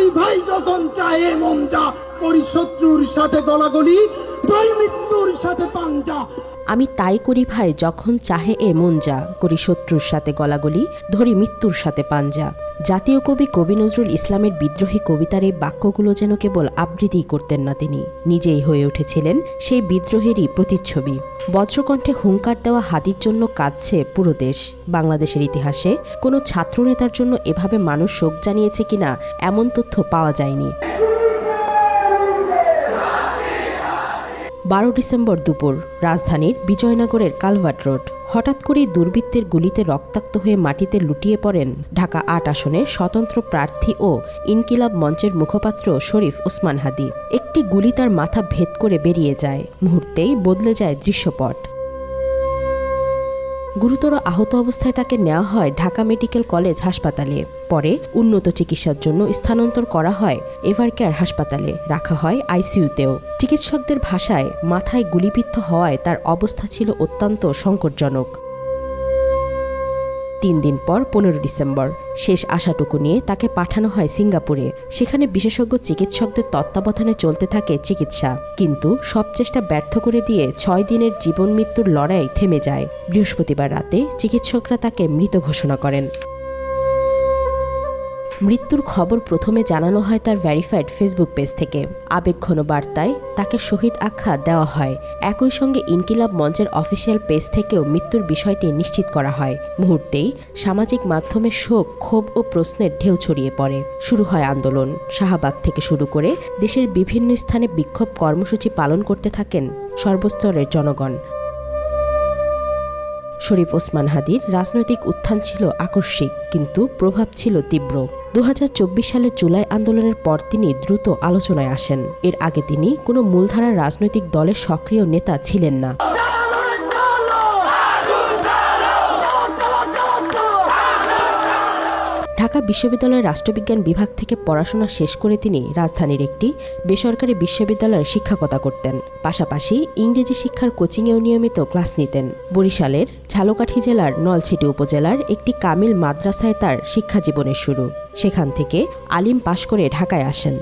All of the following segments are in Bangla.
করি ভাই যখন চাহে মন যা, করি শত্রুর সাথে গলাগলি, ধরি মৃত্যুর সাথে পাঞ্জা। আমি তাই করি ভাই যখন চাহে এ মন যা, করি শত্রুর সাথে গলাগলি, ধরি মৃত্যুর সাথে পাঞ্জা। জাতীয় কবি কবি নজরুল ইসলামের বিদ্রোহী কবিতার এই বাক্যগুলো যেন কেবল আবৃত্তিই করতেন না, তিনি নিজেই হয়ে উঠেছিলেন সেই বিদ্রোহেরই প্রতিচ্ছবি। বজ্রকণ্ঠে হুঙ্কার দেওয়া হাদির জন্য কাঁদছে পুরো দেশ। বাংলাদেশের ইতিহাসে কোনো ছাত্রনেতার জন্য এভাবে মানুষ শোক জানিয়েছে কিনা এমন তথ্য পাওয়া যায়নি। 12 ডিসেম্বর দুপুর রাজধানীর বিজয়নগরের কালভার্ট রোড। হঠাৎ করেই দুর্বৃত্তের গুলিতে রক্তাক্ত হয়ে মাটিতে লুটিয়ে পড়েন ঢাকা 8 আসনের স্বতন্ত্র প্রার্থী ও ইনকিলাব মঞ্চের মুখপাত্র শরীফ ওসমান হাদি। একটি গুলি তার মাথা ভেদ করে বেরিয়ে যায়, মুহূর্তেই বদলে যায় দৃশ্যপট। গুরুতর আহত অবস্থায় তাকে নেওয়া হয় ঢাকা মেডিকেল কলেজ হাসপাতালে। পরে উন্নত চিকিৎসার জন্য স্থানান্তর করা হয় এভারকেয়ার হাসপাতালে, রাখা হয় আইসিইউতেও। চিকিৎসকদের ভাষায় মাথায় গুলিবিদ্ধ হওয়ায় তার অবস্থা ছিল অত্যন্ত সংকটজনক। 3 দিন পর 15 ডিসেম্বর শেষ আশাটুকু নিয়ে তাকে পাঠানো হয় সিঙ্গাপুরে। সেখানে বিশেষজ্ঞ চিকিৎসকদের তত্ত্বাবধানে চলতে থাকে চিকিৎসা, কিন্তু সব চেষ্টা ব্যর্থ করে দিয়ে 6 দিনের জীবন মৃত্যুর লড়াই থেমে যায়। বৃহস্পতিবার রাতে চিকিৎসকরা তাকে মৃত ঘোষণা করেন। মৃত্যুর খবর প্রথমে জানানো হয় তার ভেরিফাইড ফেসবুক পেজ থেকে। আবেগঘন বার্তায় তাকে শহীদ আখ্যা দেওয়া হয়। একই সঙ্গে ইনকিলাব মঞ্চের অফিসিয়াল পেজ থেকেও মৃত্যুর বিষয়টি নিশ্চিত করা হয়। মুহূর্তেই সামাজিক মাধ্যমে শোক, ক্ষোভ ও প্রশ্নের ঢেউ ছড়িয়ে পড়ে। শুরু হয় আন্দোলন। শাহবাগ থেকে শুরু করে দেশের বিভিন্ন স্থানে বিক্ষোভ কর্মসূচি পালন করতে থাকেন সর্বস্তরের জনগণ। শরীফ ওসমান হাদির রাজনৈতিক উত্থান ছিল আকস্মিক, কিন্তু প্রভাব ছিল তীব্র। 2024 সালের জুলাই আন্দোলনের পর তিনি দ্রুত আলোচনায় আসেন। এর আগে তিনি কোনো মূলধারার রাজনৈতিক দলের সক্রিয় নেতা ছিলেন না। ঢাকা বিশ্ববিদ্যালয়ের রাষ্ট্রবিজ্ঞান বিভাগ থেকে পড়াশোনা শেষ করে তিনি রাজধানীর একটি বেসরকারি বিশ্ববিদ্যালয়ের শিক্ষকতা করতেন। পাশাপাশি ইংরেজি শিক্ষার কোচিংয়েও নিয়মিত ক্লাস নিতেন। বরিশালের ঝালকাঠি জেলার নলছিটি উপজেলার একটি কামিল মাদ্রাসায় তার শিক্ষা জীবনের শুরু। সেখান থেকে আলিম পাশ করে ঢাকায় আসেন।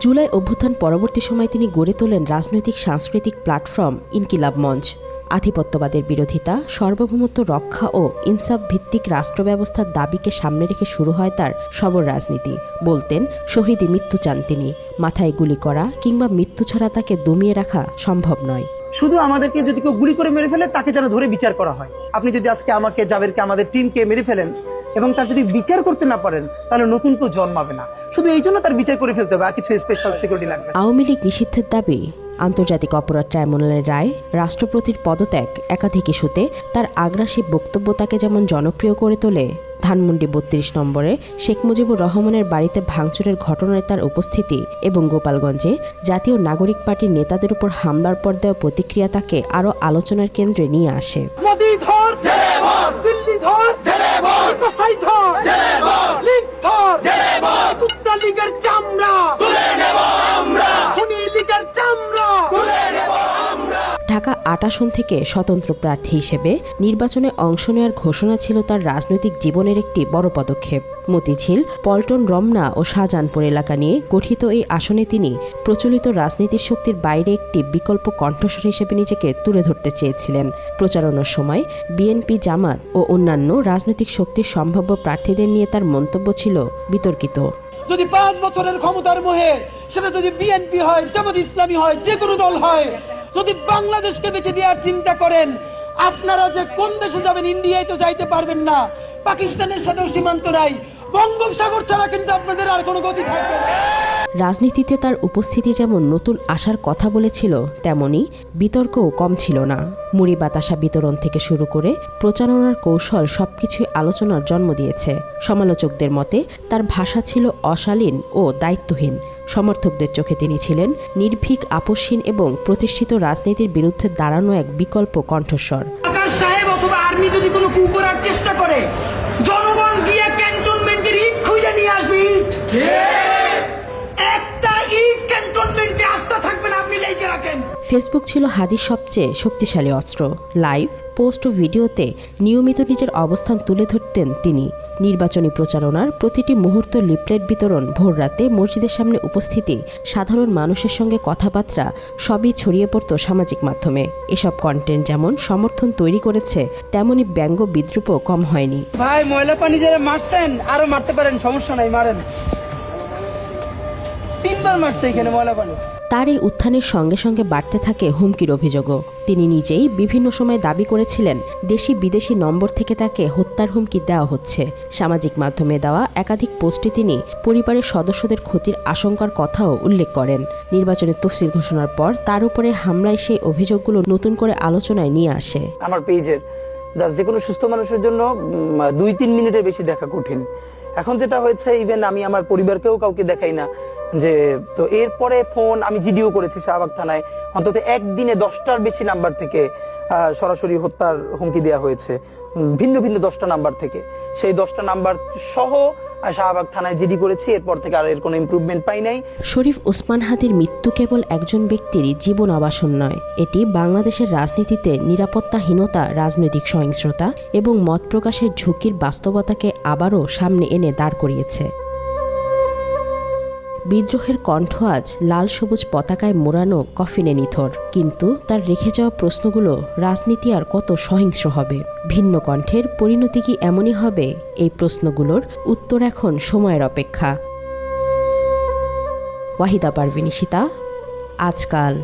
জুলাই অভ্যুত্থান পরবর্তী সময় তিনি গড়ে তোলেন রাজনৈতিক সাংস্কৃতিক প্ল্যাটফর্ম ইনকিলাব মঞ্চ। আধিপত্যবাদের বিরোধিতা, সার্বভৌমত্ব রক্ষা ও ইনসাফ ভিত্তিক রাষ্ট্র ব্যবস্থার দাবিকে সামনে রেখে শুরু হয় তার সবর রাজনীতি। বলতেন, শহীদি মৃত্যু চান তিনি, মাথায় গুলি করা কিংবা মৃত্যু ছাড়া তাকে দমিয়ে রাখা সম্ভব নয়। শুধু আমাদেরকে যদি কেউ গুলি করে মেরে ফেলে তাকে যেন ধরে বিচার করা হয়। আপনি যদি আজকে আমাকে, জাবেরকে, আমাদের টিমকে মেরে ফেলেন এবং তার যদি বিচার করতে না পারেন, তাহলে নতুন কেউ জন্মাবে না। শুধু এই জন্য তার বিচার করে ফেলতে হবে, আর কিছু স্পেশাল সিকিউরিটি লাগবে। আওয়ামী লীগ নিষিদ্ধের দাবি, আন্তর্জাতিক অপরাধ ট্রাইব্যুনালের রায়, রাষ্ট্রপতির পদত্যাগ, একাধিক ইস্যুতে তার আগ্রাসী বক্তব্য তাকে যেমন জনপ্রিয় করে তোলে, ধানমন্ডি 32 নম্বরে শেখ মুজিবুর রহমানের বাড়িতে ভাঙচুরের ঘটনায় তার উপস্থিতি এবং গোপালগঞ্জে জাতীয় নাগরিক পার্টির নেতাদের উপর হামলার পর দেওয়া প্রতিক্রিয়া তাকে আরও আলোচনার কেন্দ্রে নিয়ে আসে। ঢাকা 8 আসন থেকে স্বতন্ত্র প্রার্থী হিসেবে নির্বাচনে অংশ নেওয়ার ঘোষণা ছিল তার রাজনৈতিক জীবনের একটি বড় পদক্ষেপ। মতিঝিল, পল্টন, রমনা ও শাহজাহানপুর এলাকা নিয়ে গঠিত এই আসনে তিনি প্রচলিত রাজনীতির শক্তির বাইরে একটি বিকল্প কণ্ঠস্বর হিসেবে নিজেকে তুলে ধরতে চেয়েছিলেন। প্রচারণার সময় বিএনপি, জামাত ও অন্যান্য রাজনৈতিক শক্তির সম্ভাব্য প্রার্থীদের নিয়ে তার মন্তব্য ছিল বিতর্কিত। যদি 5 বছরের ক্ষমতার মোহে সেটা যদি বিএনপি হয়, জামাত ইসলামী হয়, যে কোনো দল হয়, যদি বাংলাদেশকে বেঁচে দেওয়ার চিন্তা করেন, আপনারা যে কোন দেশে যাবেন, ইন্ডিয়ায় তো যাইতে পারবেন না, পাকিস্তানের সাথেও সীমান্ত নাই, বঙ্গোপসাগর ছাড়া কিন্তু আপনাদের আর কোনো গতি থাকবে না। রাজনীতিতে তার উপস্থিতি যেমন নতুন আশার কথা বলেছিল, তেমনি বিতর্কও কম ছিল না। মুড়ি বাতাসা বিতরণ থেকে শুরু করে প্রচারণার কৌশল সবকিছুই আলোচনার জন্ম দিয়েছে। সমালোচকদের মতে তার ভাষা ছিল অশালীন ও দায়িত্বহীন। সমর্থকদের চোখে তিনি ছিলেন নির্ভীক, আপসহীন এবং প্রতিষ্ঠিত রাজনীতির বিরুদ্ধে দাঁড়ানো এক বিকল্প কণ্ঠস্বর। আর্মি যদি কোনো কু করার চেষ্টা করে, জনগণ গিয়ে ক্যান্টনমেন্টের ইট খুঁজে নিয়ে আসবে। একটা ইট ক্যান্টনমেন্টে আস্থা থাকবে না, আপনি লেগে রাখেন। ফেসবুক ছিল হাদির সবচেয়ে শক্তিশালী অস্ত্র। লাইভ, পোস্ট ও ভিডিওতে নিয়মিত নিজের অবস্থান তুলে ধরতেন তিনি। নির্বাচনী প্রচারণার প্রতিটি মুহূর্ত, লিফলেট বিতরণ, ভোররাতে মসজিদের সামনে উপস্থিতি, সাধারণ মানুষের সঙ্গে কথাবার্তা সবই ছড়িয়ে পড়ত সামাজিক মাধ্যমে। এসব কন্টেন্ট যেমন সমর্থন তৈরি করেছে, তেমনি ব্যঙ্গ বিদ্রুপও কম হয়নি। ভাই ময়লা পানি যারা মারছেন আরো মারতে পারেন, সমস্যা নাই, মারেন। 3 বার মারছে এখানে ময়লা পানি। তার এই উত্থানের সঙ্গে সঙ্গে বাড়তে থাকে হুমকির অভিযোগও। তিনি নিজেই বিভিন্ন সময় দাবি করেছিলেন দেশি বিদেশি নম্বর থেকে তাকে হত্যার হুমকি দেওয়া হচ্ছে। সামাজিক মাধ্যমে দেওয়া একাধিক পোস্টে তিনি পরিবারের সদস্যদের ক্ষতির আশঙ্কার কথাও উল্লেখ করেন। নির্বাচনের তফসিল ঘোষণার পর তার উপরে হামলায় সেই অভিযোগগুলো নতুন করে আলোচনায় নিয়ে আসে। আমার পেজের যে কোনো সুস্থ মানুষের জন্য 2-3 মিনিটের বেশি দেখা কঠিন। এখন যেটা হয়েছে, ইভেন আমি আমার পরিবারকেও কাউকে দেখাই না যে। তো এরপরে ফোন আমি জিডিও করেছি শাহবাগ থানায়, অন্তত একদিনে 10টার বেশি নাম্বার থেকে সরাসরি হত্যার হুমকি দেওয়া হয়েছে, ভিন্ন ভিন্ন 10টা নাম্বার থেকে। সেই 10টা নাম্বার সহ শাহবাগ থানায় জিডি করেছি। এরপর থেকে আর এর কোনো ইমপ্রুভমেন্ট পাই নাই। শরীফ ওসমান হাদির মৃত্যু কেবল একজন ব্যক্তিরই জীবন আবাসন নয়, এটি বাংলাদেশের রাজনীতিতে নিরাপত্তাহীনতা, রাজনৈতিক সহিংসতা এবং মত প্রকাশের ঝুঁকির বাস্তবতাকে আবারও সামনে এনে দাঁড় করিয়েছে। বিদ্রোহের কণ্ঠ আজ লাল সবুজ পতাকায় মোড়ানো কফিনে নিথর, কিন্তু তার রেখে যাওয়া প্রশ্নগুলো রাজনীতি আর কত সহিংস্র হবে? ভিন্ন কণ্ঠের পরিণতি কি এমনই হবে? এই প্রশ্নগুলোর উত্তর এখন সময়ের অপেক্ষা। ওয়াহিদা পারভিন, আজকাল।